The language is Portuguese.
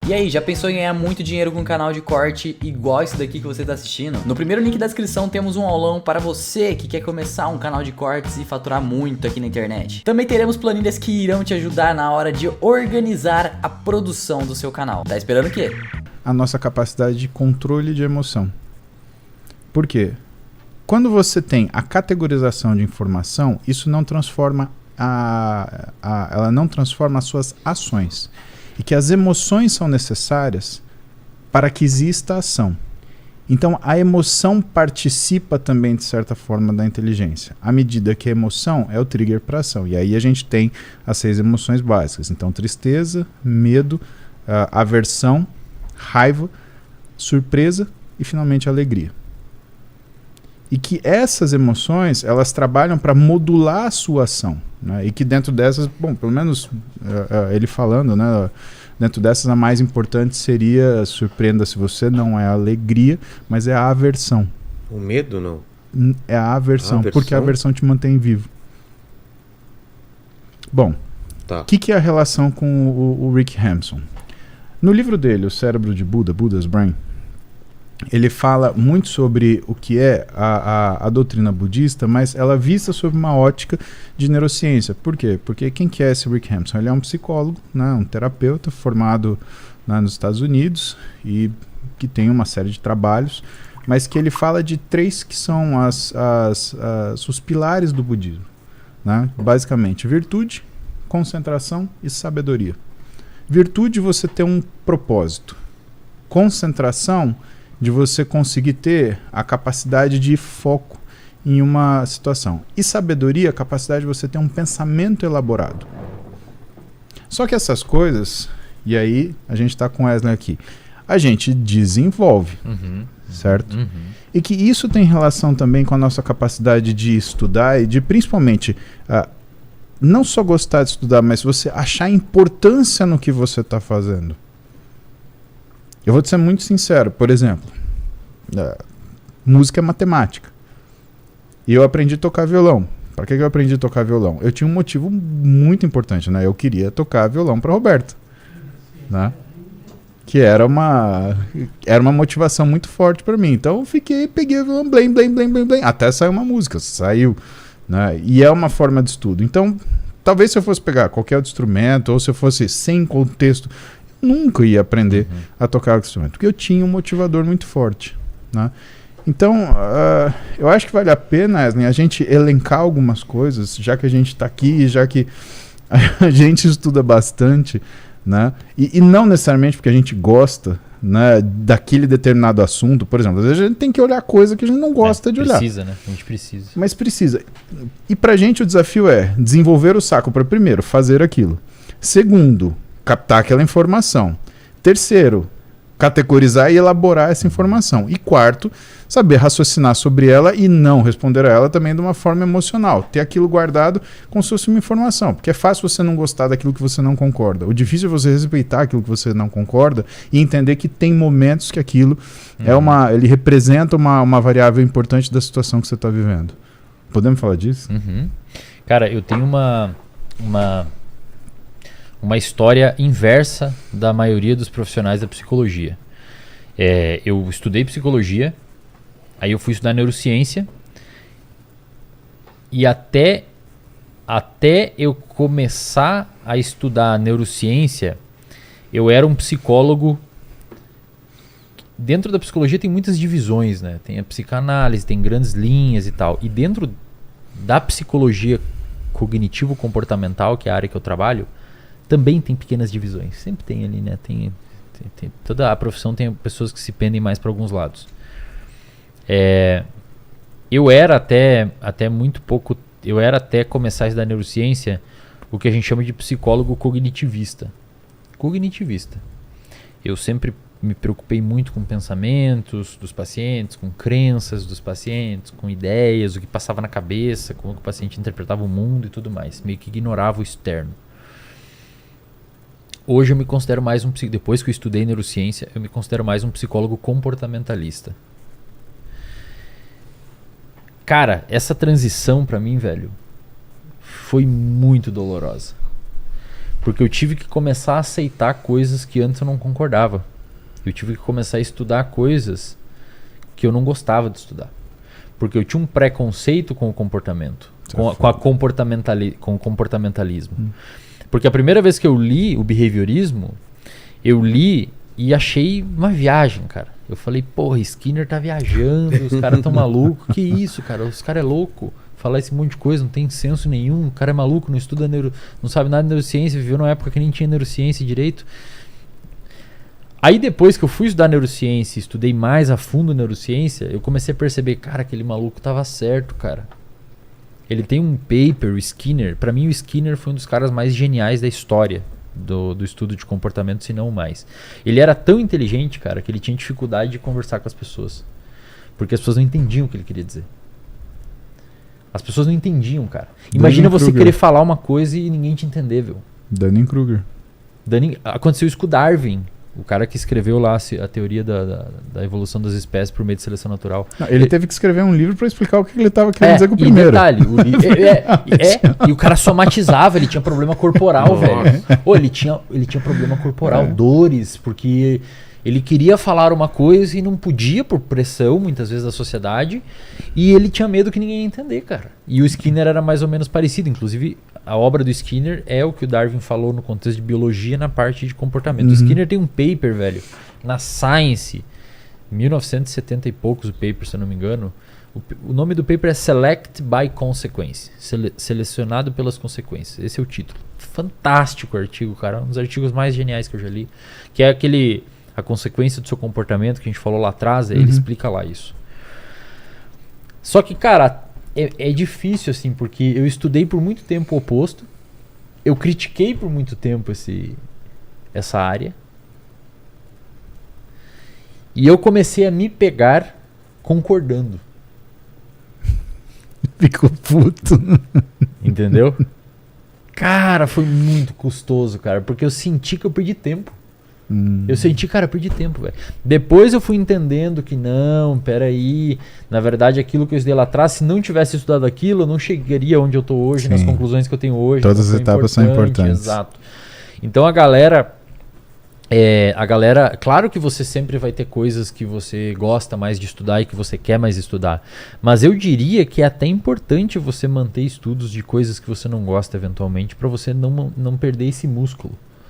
E aí, já pensou em ganhar muito dinheiro com um canal de corte igual esse daqui que você está assistindo? No primeiro link da descrição temos um aulão para você que quer começar um canal de cortes e faturar muito aqui na internet. Também teremos planilhas que irão te ajudar na hora de organizar a produção do seu canal. Tá esperando o quê? A nossa capacidade de controle de emoção. Por quê? Quando você tem a categorização de informação, isso não transforma ela não transforma as suas ações. E que as emoções são necessárias para que exista a ação. Então, a emoção participa também, de certa forma, da inteligência. À medida que a emoção é o trigger para a ação. E aí a gente tem as 6 emoções básicas. Então, tristeza, medo, aversão, raiva, surpresa e, finalmente, alegria. E que essas emoções, elas trabalham para modular a sua ação, né? E que dentro dessas, bom, pelo menos ele falando, né? Dentro dessas a mais importante seria, surpreenda se você, não é a alegria, mas é a aversão. O medo, não? É a aversão, porque a aversão te mantém vivo. Bom, o que é a relação com o Rick Hampson? No livro dele, O Cérebro de Buda, Buddha's Brain, ele fala muito sobre o que é a doutrina budista, mas ela vista sob uma ótica de neurociência. Por quê? Porque quem que é esse Rick Hampson? Ele é um psicólogo, né, um terapeuta formado, né, nos Estados Unidos e que tem uma série de trabalhos, mas que ele fala de 3 que são os pilares do budismo, né? Basicamente, virtude, concentração e sabedoria. Virtude, você ter um propósito. Concentração, de você conseguir ter a capacidade de foco em uma situação. E sabedoria, a capacidade de você ter um pensamento elaborado. Só que essas coisas, e aí a gente está com o Wesley aqui, a gente desenvolve, certo? E que isso tem relação também com a nossa capacidade de estudar e de, principalmente, não só gostar de estudar, mas você achar importância no que você está fazendo. Eu vou te ser muito sincero, por exemplo, música é matemática. E eu aprendi a tocar violão. Para que eu aprendi a tocar violão? Eu tinha um motivo muito importante, né? Eu queria tocar violão para Roberta, né? Que era uma motivação muito forte para mim. Então eu peguei o violão, blém, até saiu uma música, saiu, né? E é uma forma de estudo. Então, talvez se eu fosse pegar qualquer outro instrumento, ou se eu fosse sem contexto, nunca ia aprender a tocar o instrumento, porque eu tinha um motivador muito forte, né? Então, eu acho que vale a pena, Wesley, a gente elencar algumas coisas, já que a gente está aqui, já que a gente estuda bastante, né? E não necessariamente porque a gente gosta, né, daquele determinado assunto. Por exemplo, às vezes a gente tem que olhar coisa que a gente não gosta de olhar. Precisa, né? A gente precisa. Mas precisa. E pra gente o desafio é desenvolver o saco para, primeiro, fazer aquilo. Segundo, captar aquela informação. Terceiro, categorizar e elaborar essa informação. E quarto, saber raciocinar sobre ela e não responder a ela também de uma forma emocional. Ter aquilo guardado como se fosse uma informação. Porque é fácil você não gostar daquilo que você não concorda. O difícil é você respeitar aquilo que você não concorda e entender que tem momentos que aquilo ele representa uma variável importante da situação que você está vivendo. Podemos falar disso? Cara, eu tenho uma história inversa da maioria dos profissionais da psicologia. Eu estudei psicologia, aí eu fui estudar neurociência e até eu começar a estudar neurociência, eu era um psicólogo. Dentro da psicologia tem muitas divisões, né? Tem a psicanálise, tem grandes linhas e tal. E dentro da psicologia cognitivo-comportamental, que é a área que eu trabalho, também tem pequenas divisões. Sempre tem ali, né? Toda a profissão tem pessoas que se pendem mais para alguns lados. Eu era até muito pouco... Eu era até começar a estudar neurociência o que a gente chama de psicólogo cognitivista. Eu sempre me preocupei muito com pensamentos dos pacientes, com crenças dos pacientes, com ideias, o que passava na cabeça, como que o paciente interpretava o mundo e tudo mais. Meio que ignorava o externo. Hoje eu me considero mais depois que eu estudei neurociência, eu me considero mais um psicólogo comportamentalista. Cara, essa transição pra mim, velho, foi muito dolorosa. Porque eu tive que começar a aceitar coisas que antes eu não concordava. Eu tive que começar a estudar coisas que eu não gostava de estudar. Porque eu tinha um preconceito com o comportamento, com o comportamentalismo. Porque a primeira vez que eu li o behaviorismo, eu li e achei uma viagem, cara. Eu falei, porra, Skinner tá viajando, os caras tão malucos. Que isso, cara? Os caras é louco. Falar esse monte de coisa, não tem senso nenhum. O cara é maluco, não estuda não sabe nada de neurociência, viveu numa época que nem tinha neurociência direito. Aí depois que eu fui estudar neurociência, estudei mais a fundo neurociência, eu comecei a perceber, cara, aquele maluco tava certo, cara. Ele tem um paper, o Skinner. Pra mim o Skinner foi um dos caras mais geniais da história do estudo de comportamento, se não mais. Ele era tão inteligente, cara, que ele tinha dificuldade de conversar com as pessoas. Porque as pessoas não entendiam o que ele queria dizer. As pessoas não entendiam, cara. Imagina você querer falar uma coisa e ninguém te entender, viu? Dunning-Kruger. Aconteceu isso com o Darwin. O cara que escreveu lá a teoria da evolução das espécies por meio de seleção natural. Não, ele teve que escrever um livro para explicar o que ele estava querendo dizer com o primeiro. Detalhe, e o cara somatizava, ele tinha problema corporal, velho. Ele tinha problema corporal, dores, porque ele queria falar uma coisa e não podia por pressão, muitas vezes, da sociedade, e ele tinha medo que ninguém ia entender, cara. E o Skinner era mais ou menos parecido, inclusive a obra do Skinner é o que o Darwin falou no contexto de biologia na parte de comportamento. O Skinner tem um paper, velho, na Science, 1970 e poucos o paper, se eu não me engano. O nome do paper é Select by Consequence, selecionado pelas consequências. Esse é o título. Fantástico artigo, cara, um dos artigos mais geniais que eu já li, que é a consequência do seu comportamento que a gente falou lá atrás, ele explica lá isso. Só que, cara, é difícil, assim, porque eu estudei por muito tempo o oposto, eu critiquei por muito tempo essa área, e eu comecei a me pegar concordando. Ficou puto. Entendeu? Cara, foi muito custoso, cara, porque eu senti que eu perdi tempo. Eu senti, cara, eu perdi tempo, velho. Depois eu fui entendendo que não, peraí, na verdade aquilo que eu estudei lá atrás, se não tivesse estudado aquilo, eu não chegaria onde eu tô hoje, nas conclusões que eu tenho hoje. Todas as etapas são importantes. Exato. Então a galera, claro que você sempre vai ter coisas que você gosta mais de estudar e que você quer mais estudar, mas eu diria que é até importante você manter estudos de coisas que você não gosta eventualmente, para você não perder esse músculo.